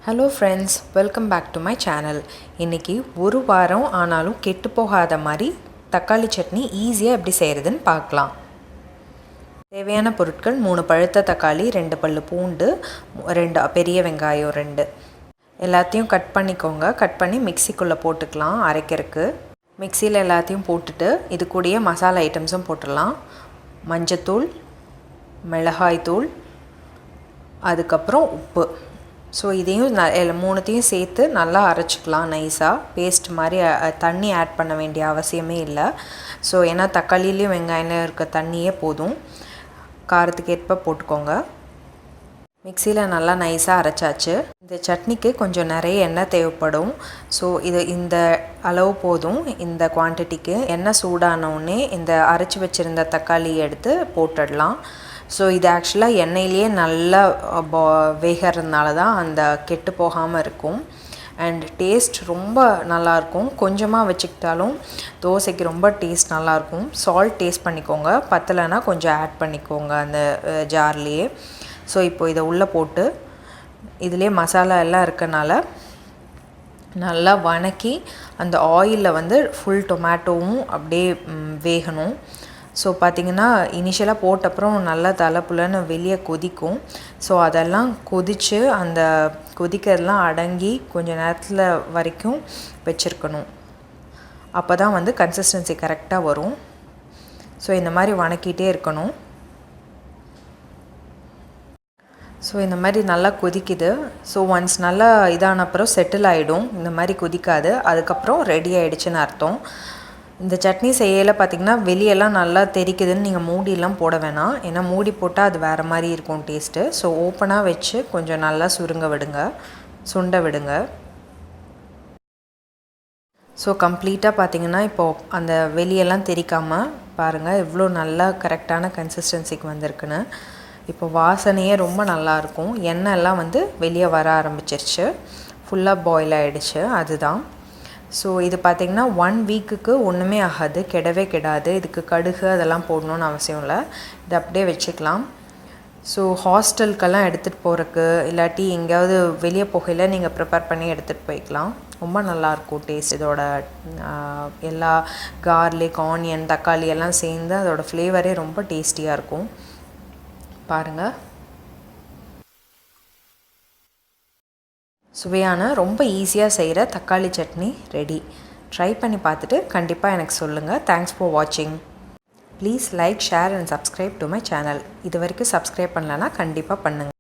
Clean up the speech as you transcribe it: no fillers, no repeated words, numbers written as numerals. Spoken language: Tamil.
Hello friends, welcome back to my channel. இன்றைக்கி ஒரு வாரம் ஆனாலும் கெட்டு போகாத மாதிரி தக்காளி சட்னி ஈஸியாக எப்படி செய்கிறதுன்னு பார்க்கலாம். தேவையான பொருட்கள் 3 பழுத்த தக்காளி, 2 பல் பூண்டு, 2 பெரிய வெங்காயம் 2 எல்லாத்தையும் கட் பண்ணிக்கோங்க. கட் பண்ணி மிக்சிக்குள்ளே போட்டுக்கலாம் அரைக்கிறதுக்கு. மிக்சியில் எல்லாத்தையும் போட்டுட்டு இது கூடயே மசாலா ஐட்டம்ஸும் போட்டுடலாம். மஞ்சத்தூள், மிளகாய்த்தூள், அதுக்கப்புறம் உப்பு. ஸோ இதையும் மூணுத்தையும் சேர்த்து நல்லா அரைச்சிக்கலாம் நைஸாக பேஸ்ட் மாதிரி. தண்ணி ஆட் பண்ண வேண்டிய அவசியமே இல்லை. ஸோ ஏன்னா தக்காளிலையும் வெங்காயம்லையும் இருக்க தண்ணியே போதும். காரத்துக்கு ஏற்ப போட்டுக்கோங்க. மிக்சியில் நல்லா நைஸாக அரைச்சாச்சு. இந்த சட்னிக்கு கொஞ்சம் நிறைய எண்ணெய் தேவைப்படும். ஸோ இந்த அளவு போதும். இந்த குவான்டிட்டிக்கு எண்ணெய் சூடானவுடனே இந்த அரைச்சி வச்சுருந்த தக்காளியை எடுத்து போட்டுடலாம். ஸோ இது ஆக்சுவலாக எண்ணெயிலேயே நல்லா வேகிறதுனால தான் அந்த கெட்டு போகாமல் இருக்கும். அண்ட் டேஸ்ட் ரொம்ப நல்லாயிருக்கும். கொஞ்சமாக வச்சுக்கிட்டாலும் தோசைக்கு ரொம்ப டேஸ்ட் நல்லாயிருக்கும். சால்ட் டேஸ்ட் பண்ணிக்கோங்க, பத்தலைன்னா கொஞ்சம் ஆட் பண்ணிக்கோங்க அந்த ஜார்லேயே. ஸோ இப்போ இதை உள்ளே போட்டு இதிலே மசாலா எல்லாம் இருக்கனால நல்லா வணக்கி அந்த ஆயிலில் ஃபுல் டொமேட்டோவும் அப்படியே வேகணும். ஸோ பார்த்திங்கன்னா இனிஷியலாக போட்டப்புறம் நல்லா தலைப்புலன்னு வெளியே கொதிக்கும். ஸோ அதெல்லாம் கொதித்து அந்த கொதிக்கிறதுலாம் அடங்கி கொஞ்சம் நேரத்தில் வரைக்கும் வச்சுருக்கணும். அப்போ தான் கன்சிஸ்டன்சி கரெக்டாக வரும். ஸோ இந்த மாதிரி வணக்கிட்டே இருக்கணும். ஸோ இந்த மாதிரி நல்லா கொதிக்குது. ஸோ ஒன்ஸ் நல்லா இதான அப்புறம் செட்டில் ஆகிடும். இந்த மாதிரி கொதிக்காது. அதுக்கப்புறம் ரெடி ஆகிடுச்சின்னு அர்த்தம். இந்த சட்னி செய்யலை பார்த்திங்கன்னா வெளியெல்லாம் நல்லா தெரிக்குதுன்னு நீங்கள் மூடியெல்லாம் போட வேணாம். ஏன்னா மூடி போட்டால் அது வேறு மாதிரி இருக்கும் டேஸ்ட்டு. ஸோ ஓப்பனாக வச்சு கொஞ்சம் நல்லா சுண்ட விடுங்க. ஸோ கம்ப்ளீட்டாக பார்த்திங்கன்னா இப்போது அந்த வெளியெல்லாம் தெரிக்காமல் பாருங்கள் எவ்வளோ நல்லா கரெக்டான கன்சிஸ்டன்சிக்கு வந்திருக்குன்னு. இப்போ வாசனையே ரொம்ப நல்லாயிருக்கும். எண்ணெய் எல்லாம் வெளியே வர ஆரம்பிச்சிருச்சு. ஃபுல்லாக பாயில் ஆகிடுச்சு. அதுதான். ஸோ இது பார்த்திங்கன்னா 1 வீக்குக்கு ஒன்றுமே ஆகாது, கெடவே கெடாது. இதுக்கு கடுகு அதெல்லாம் போடணுன்னு அவசியம் இல்லை. இது அப்படியே வச்சுக்கலாம். ஸோ ஹாஸ்டலுக்கெல்லாம் எடுத்துகிட்டு போகிறக்கு இல்லாட்டி எங்கேயாவது வெளியே போகையில் நீங்கள் ப்ரிப்பேர் பண்ணி எடுத்துகிட்டு போய்க்கலாம். ரொம்ப நல்லாயிருக்கும் டேஸ்ட். இதோட எல்லா கார்லிக், ஆனியன், தக்காளி எல்லாம் சேர்ந்து அதோட ஃப்ளேவரே ரொம்ப டேஸ்டியாக இருக்கும். பாருங்கள், சுவையான ரொம்ப ஈஸியாக செய்கிற தக்காளி சட்னி ரெடி. ட்ரை பண்ணி பார்த்துட்டு கண்டிப்பாக எனக்கு சொல்லுங்கள். தேங்க்ஸ் ஃபார் வாட்சிங். Please like, share and subscribe to my channel. இது வரைக்கும் சப்ஸ்கிரைப் பண்ணலன்னா கண்டிப்பாக பண்ணுங்கள்.